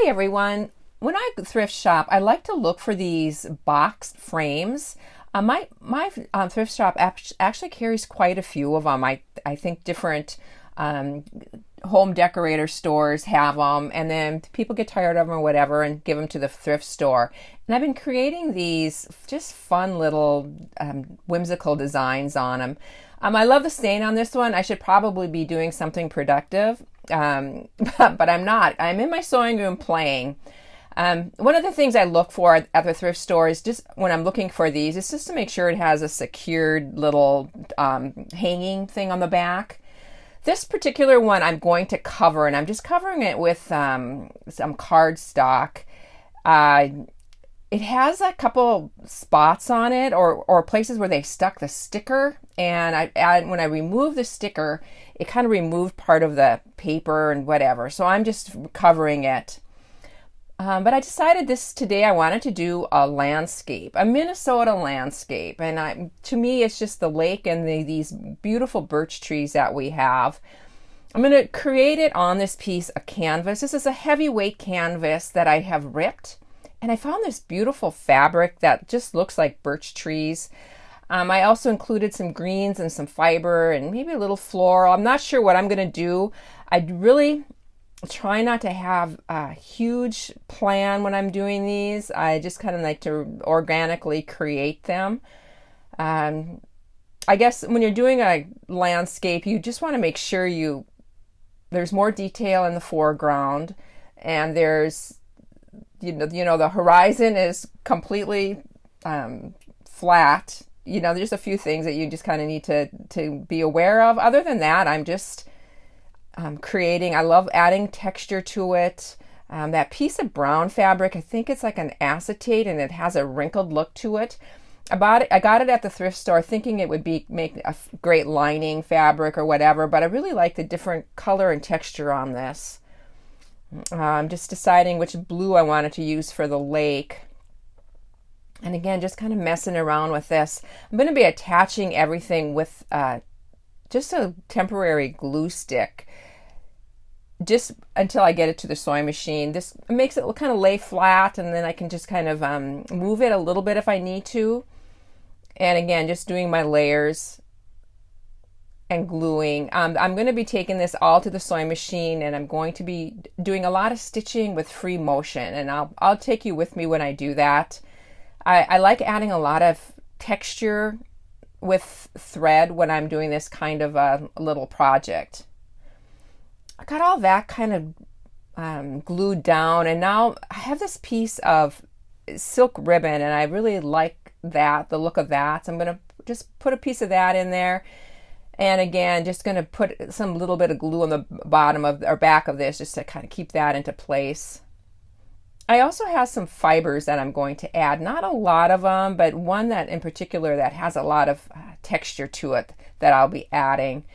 Hi everyone. When I thrift shop, I like to look for these boxed frames. My thrift shop actually carries quite a few of them. I think different um, home decorator stores have them, and then people get tired of them or whatever and give them to the thrift store. And I've been creating these just fun little whimsical designs on them. I love the stain on this one. I should probably be doing something productive, but I'm not. I'm in my sewing room playing. One of the things I look for at the thrift store is just when I'm looking for these, is just to make sure it has a secured little hanging thing on the back. This particular one I'm going to cover, and I'm just covering it with some cardstock. It has a couple spots on it, or places where they stuck the sticker, and when I removed the sticker, it kind of removed part of the paper and whatever, so I'm just covering it. But I decided today I wanted to do a landscape, a Minnesota landscape, and to me it's just the lake and these beautiful birch trees that we have. I'm going to create it on this piece of canvas. This is a heavyweight canvas that I have ripped, and I found this beautiful fabric that just looks like birch trees. I also included some greens and some fiber and maybe a little floral. I'm not sure what I'm going to do. I really try not to have a huge plan when I'm doing these. I just kind of like to organically create them. I guess when you're doing a landscape, you just want to make sure there's more detail in the foreground, and there's the horizon is completely flat. There's a few things that you just kind of need to be aware of. Other than that, I'm just creating. I love adding texture to it. That piece of brown fabric, I think it's like an acetate, and it has a wrinkled look to it. I got it at the thrift store thinking it would make a great lining fabric or whatever, but I really like the different color and texture on this. I'm just deciding which blue I wanted to use for the lake. And again, just kind of messing around with this. I'm going to be attaching everything with just a temporary glue stick, just until I get it to the sewing machine. This makes it kind of lay flat, and then I can just kind of move it a little bit if I need to. And again, just doing my layers and gluing. I'm going to be taking this all to the sewing machine, and I'm going to be doing a lot of stitching with free motion, and I'll take you with me when I do that. I like adding a lot of texture with thread when I'm doing this kind of a little project. I got all that kind of glued down, and now I have this piece of silk ribbon, and I really like the look of that. So I'm going to just put a piece of that in there, and again, just going to put some little bit of glue on the bottom of or back of this just to kind of keep that into place. I also have some fibers that I'm going to add, not a lot of them, but one that in particular that has a lot of texture to it that I'll be adding.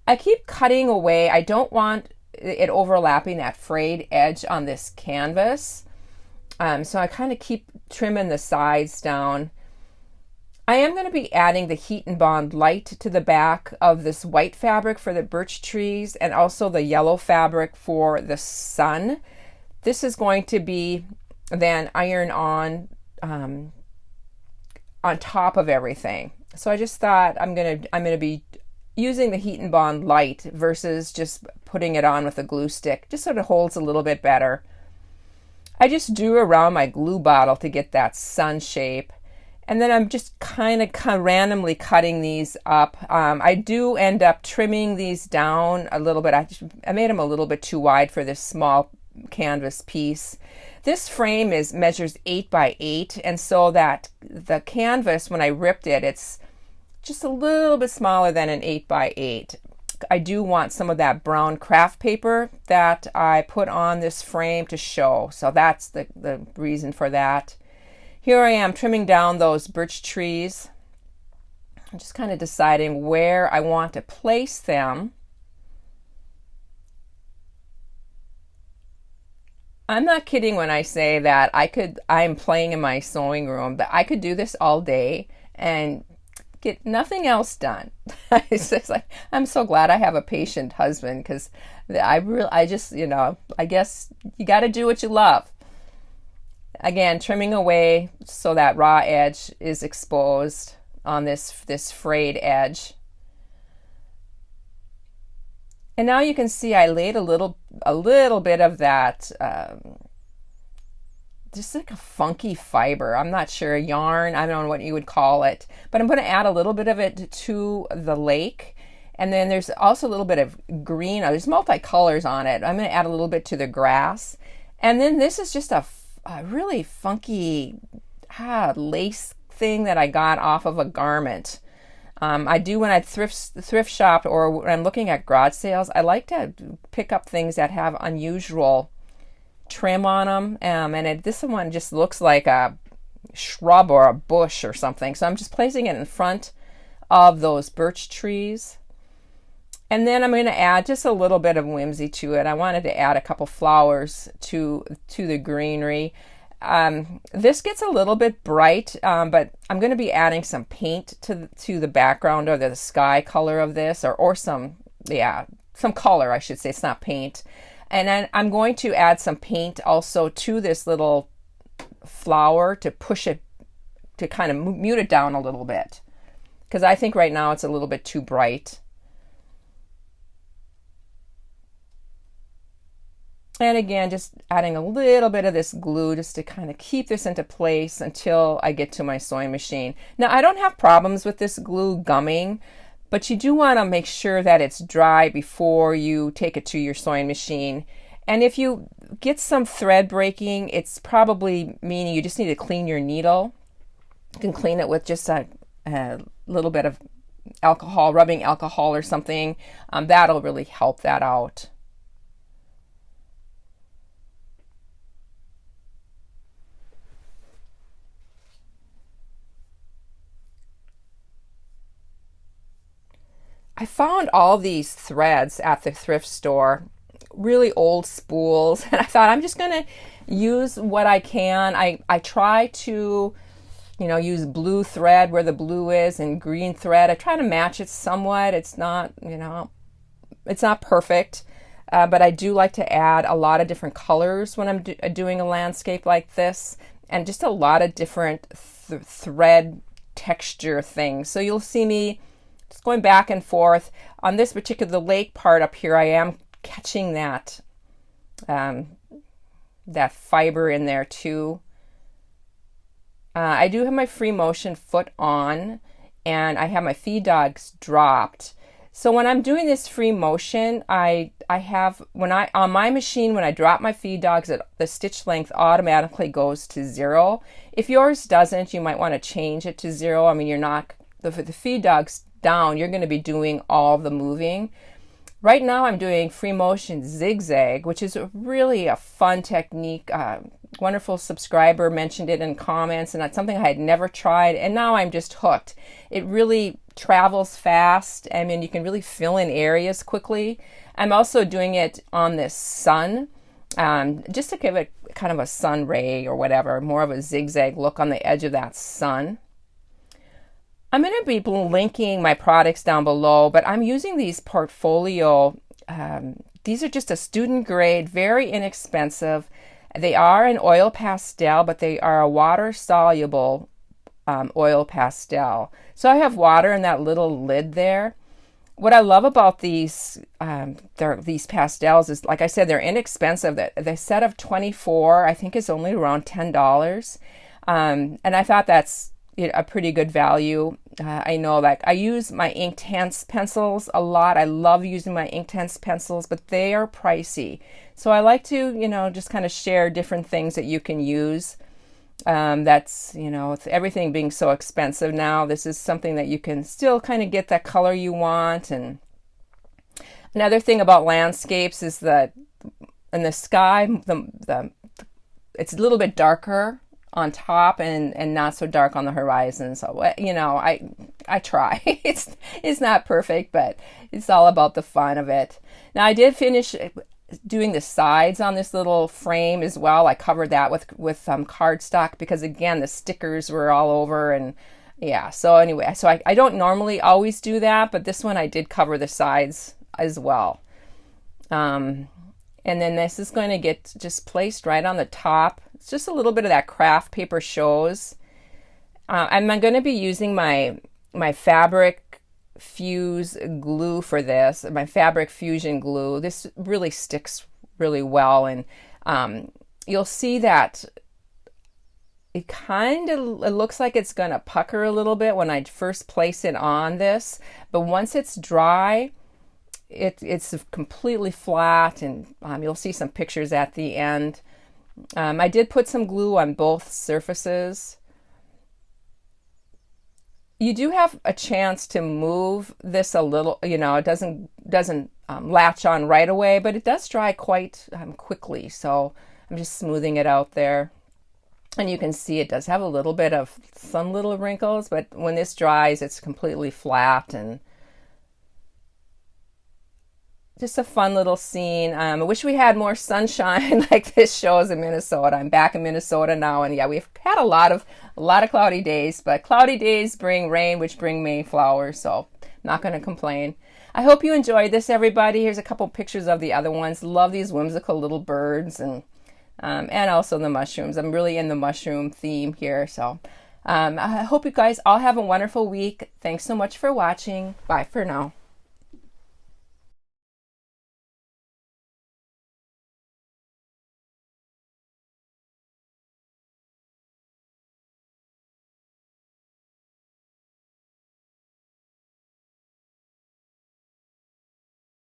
I keep cutting away. I don't want it overlapping that frayed edge on this canvas. So I kind of keep trimming the sides down. I am going to be adding the Heat and Bond light to the back of this white fabric for the birch trees, and also the yellow fabric for the sun. This is going to be then iron on top of everything. So I just thought I'm gonna be using the Heat and Bond light versus just putting it on with a glue stick. Just sort of holds a little bit better. I just drew around my glue bottle to get that sun shape, and then I'm just kind of randomly cutting these up. I do end up trimming these down a little bit. I made them a little bit too wide for this small canvas piece. This frame measures 8 by 8, and so that the canvas, when I ripped it, it's just a little bit smaller than an 8 by 8. I do want some of that brown craft paper that I put on this frame to show, so that's the reason for that. Here I am trimming down those birch trees. I'm just kind of deciding where I want to place them. I'm not kidding when I say that I'm playing in my sewing room, that I could do this all day and get nothing else done. It's like, I'm so glad I have a patient husband, because I just, I guess you got to do what you love. Again, trimming away so that raw edge is exposed on this frayed edge. And now you can see I laid a little bit of that, just like a funky fiber. I'm not sure, yarn, I don't know what you would call it, but I'm going to add a little bit of it to the lake. And then there's also a little bit of green. There's multicolors on it. I'm going to add a little bit to the grass. And then this is just a really funky lace thing that I got off of a garment. I do when I thrift shop, or when I'm looking at garage sales, I like to pick up things that have unusual trim on them. And this one just looks like a shrub or a bush or something. So I'm just placing it in front of those birch trees. And then I'm going to add just a little bit of whimsy to it. I wanted to add a couple flowers to the greenery. This gets a little bit bright, but I'm going to be adding some paint to the background, or the sky color of this, or some color, I should say. It's not paint. And then I'm going to add some paint also to this little flower to push it, to kind of mute it down a little bit, because I think right now it's a little bit too bright. And again, just adding a little bit of this glue just to kind of keep this into place until I get to my sewing machine. Now, I don't have problems with this glue gumming, but you do want to make sure that it's dry before you take it to your sewing machine. And if you get some thread breaking, it's probably meaning you just need to clean your needle. You can clean it with just a little bit of alcohol, rubbing alcohol or something. That'll really help that out. I found all these threads at the thrift store, really old spools, and I thought I'm just going to use what I can. I try to, use blue thread where the blue is and green thread. I try to match it somewhat. It's not, it's not perfect, but I do like to add a lot of different colors when I'm doing a landscape like this, and just a lot of different thread texture things. So you'll see me just going back and forth. On this particular lake part up here, I am catching that that fiber in there too. I do have my free motion foot on, and I have my feed dogs dropped. So when I'm doing this free motion, I have, on my machine, when I drop my feed dogs, the stitch length automatically goes to 0. If yours doesn't, you might want to change it to 0. I mean, you're not, the feed dogs down, you're going to be doing all the moving. Right now I'm doing free motion zigzag, which is really a fun technique. Wonderful subscriber mentioned it in comments, and that's something I had never tried, and now I'm just hooked. It really travels fast. I mean, you can really fill in areas quickly. I'm also doing it on this sun, just to give it kind of a sun ray or whatever, more of a zigzag look on the edge of that sun. I'm going to be linking my products down below, but I'm using these portfolio. These are just a student grade, very inexpensive. They are an oil pastel, but they are a water soluble oil pastel. So I have water in that little lid there. What I love about these pastels is, like I said, they're inexpensive. The set of 24, I think, is only around $10. And I thought that's a pretty good value. I know, like, I use my Inktense pencils a lot. I love using my Inktense pencils, but they are pricey. So I like to, just kind of share different things that you can use. That's, with everything being so expensive now, this is something that you can still kind of get that color you want. And another thing about landscapes is that in the sky, it's a little bit darker on top and not so dark on the horizon. So, I try. It's not perfect, but it's all about the fun of it. Now, I did finish doing the sides on this little frame as well. I covered that with cardstock because, again, the stickers were all over, and Yeah, so anyway, so I don't normally always do that, but this one I did cover the sides as well. Um, and then this is going to get just placed right on the top. It's just a little bit of that craft paper shows. I'm going to be using my fabric fuse glue for this, my fabric fusion glue. This really sticks really well, and you'll see that it kind of it looks like it's going to pucker a little bit when I first place it on this, but once it's dry, it's completely flat, and you'll see some pictures at the end. I did put some glue on both surfaces. You do have a chance to move this a little, it doesn't latch on right away, but it does dry quite quickly. So I'm just smoothing it out there. And you can see it does have a little bit of some little wrinkles, but when this dries, it's completely flat, and just a fun little scene. I wish we had more sunshine like this shows in Minnesota. I'm back in Minnesota now, and yeah, we've had a lot of cloudy days, but cloudy days bring rain, which bring Mayflowers, so I'm not going to complain. I hope you enjoyed this, everybody. Here's a couple pictures of the other ones. Love these whimsical little birds, and also the mushrooms. I'm really in the mushroom theme here, so I hope you guys all have a wonderful week. Thanks so much for watching. Bye for now.